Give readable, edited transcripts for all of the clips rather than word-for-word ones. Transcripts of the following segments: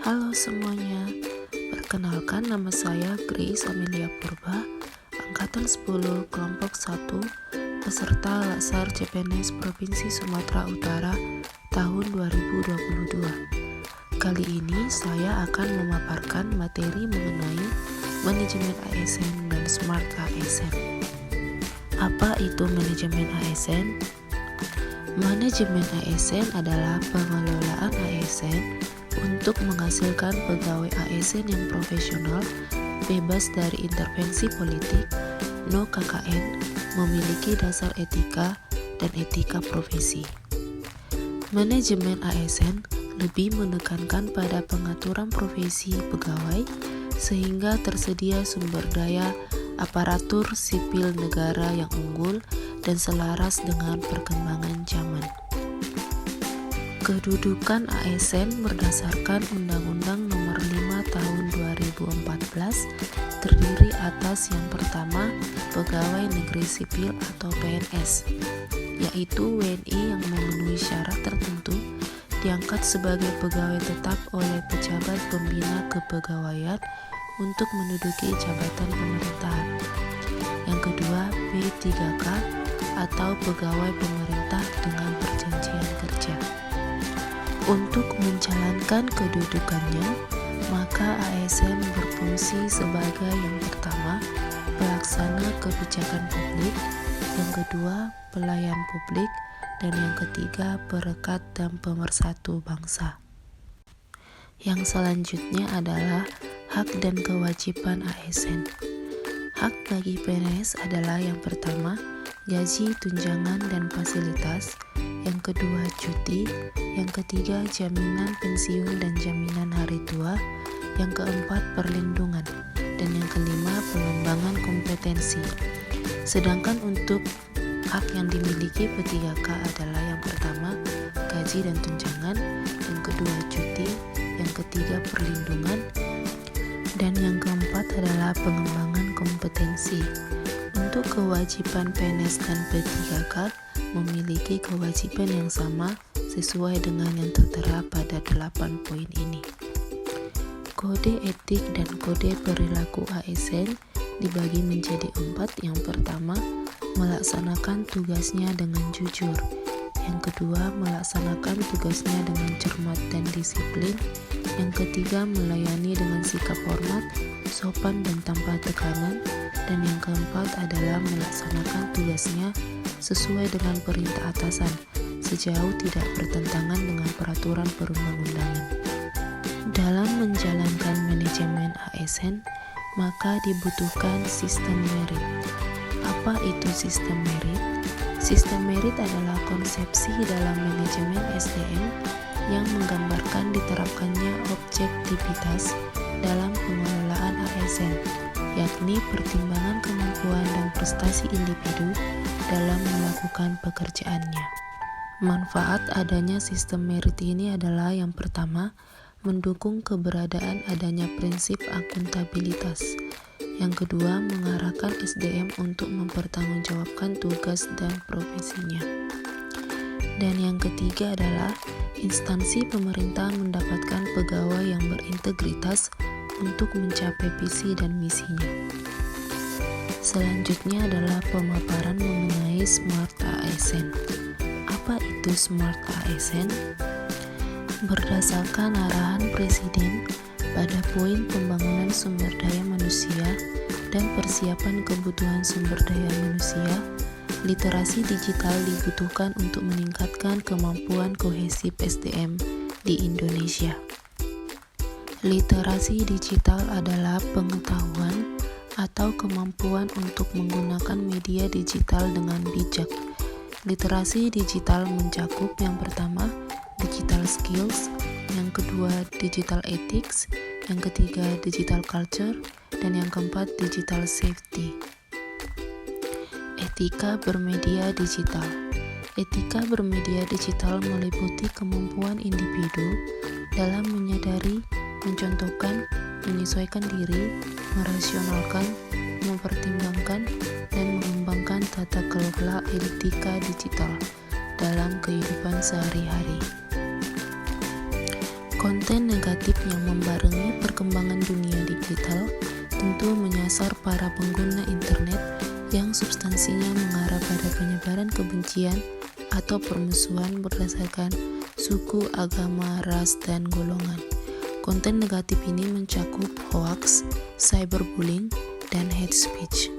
Halo semuanya, perkenalkan nama saya Grace Amelia Purba, Angkatan 10 Kelompok 1, peserta Laksar CPNS Provinsi Sumatera Utara tahun 2022. Kali ini saya akan memaparkan materi mengenai manajemen ASN dan Smart ASN. Apa itu manajemen ASN? Manajemen ASN adalah pengelolaan ASN untuk menghasilkan pegawai ASN yang profesional, bebas dari intervensi politik, no KKN, memiliki dasar etika dan etika profesi. Manajemen ASN lebih menekankan pada pengaturan profesi pegawai sehingga tersedia sumber daya aparatur sipil negara yang unggul dan selaras dengan perkembangan zaman. Kedudukan ASN berdasarkan Undang-Undang Nomor 5 Tahun 2014 terdiri atas yang pertama, pegawai negeri sipil atau PNS, yaitu WNI yang memenuhi syarat tertentu diangkat sebagai pegawai tetap oleh pejabat pembina kepegawaian untuk menduduki jabatan pemerintahan. Yang kedua, P3K atau pegawai pemerintah dengan perjanjian kerja. Untuk menjalankan kedudukannya, maka ASN berfungsi sebagai yang pertama, pelaksana kebijakan publik, yang kedua, pelayan publik, dan yang ketiga, perekat dan pemersatu bangsa. Yang selanjutnya adalah hak dan kewajiban ASN. Hak bagi PNS adalah yang pertama, gaji, tunjangan, dan fasilitas, yang kedua cuti, yang ketiga jaminan pensiun dan jaminan hari tua, yang keempat perlindungan, dan yang kelima pengembangan kompetensi. Sedangkan untuk hak yang dimiliki P3K adalah yang pertama gaji dan tunjangan, yang kedua cuti, yang ketiga perlindungan, dan yang keempat adalah pengembangan kompetensi. Untuk kewajiban PNS dan P3K memiliki kewajiban yang sama sesuai dengan yang tertera pada 8 poin ini. Kode etik dan kode perilaku ASN dibagi menjadi 4. Yang pertama, melaksanakan tugasnya dengan jujur. Yang kedua, melaksanakan tugasnya dengan cermat dan disiplin. Yang ketiga, melayani dengan sikap hormat, sopan dan tanpa tekanan. Dan yang keempat adalah melaksanakan tugasnya sesuai dengan perintah atasan, sejauh tidak bertentangan dengan peraturan perundang-undangan. Dalam menjalankan manajemen ASN, maka dibutuhkan sistem merit. Apa itu sistem merit? Sistem merit adalah konsepsi dalam manajemen SDM yang menggambarkan diterapkannya objektivitas dalam pengelolaan ASN, yakni pertimbangan kemampuan dan prestasi individu dalam melakukan pekerjaannya. Manfaat adanya sistem merit ini adalah yang pertama, mendukung keberadaan adanya prinsip akuntabilitas. Yang kedua, mengarahkan SDM untuk mempertanggungjawabkan tugas dan profesinya. Dan yang ketiga adalah instansi pemerintah mendapatkan pegawai yang berintegritas untuk mencapai visi dan misinya. Selanjutnya adalah pemaparan mengenai Smart ASN. Apa itu Smart ASN? Berdasarkan arahan Presiden pada poin pembangunan sumber daya manusia dan persiapan kebutuhan sumber daya manusia, literasi digital dibutuhkan untuk meningkatkan kemampuan kohesif SDM di Indonesia. Literasi digital adalah pengetahuan atau kemampuan untuk menggunakan media digital dengan bijak. Literasi digital mencakup yang pertama, digital skills, yang kedua, digital ethics, yang ketiga, digital culture, dan yang keempat, digital safety. Etika bermedia digital. Etika bermedia digital meliputi kemampuan individu dalam menyadari, mencontohkan, menyesuaikan diri, merasionalkan, mempertimbangkan, dan mengembangkan tata kelola etika digital dalam kehidupan sehari-hari. Konten negatif yang membarengi perkembangan dunia digital tentu menyasar para pengguna internet yang substansinya mengarah pada penyebaran kebencian atau permusuhan berdasarkan suku, agama, ras, dan golongan. Konten negatif ini mencakup hoax, cyberbullying, dan hate speech.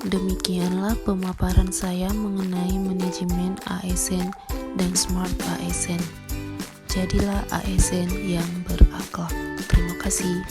Demikianlah pemaparan saya mengenai manajemen ASN dan Smart ASN. Jadilah ASN yang berakhlak. Terima kasih.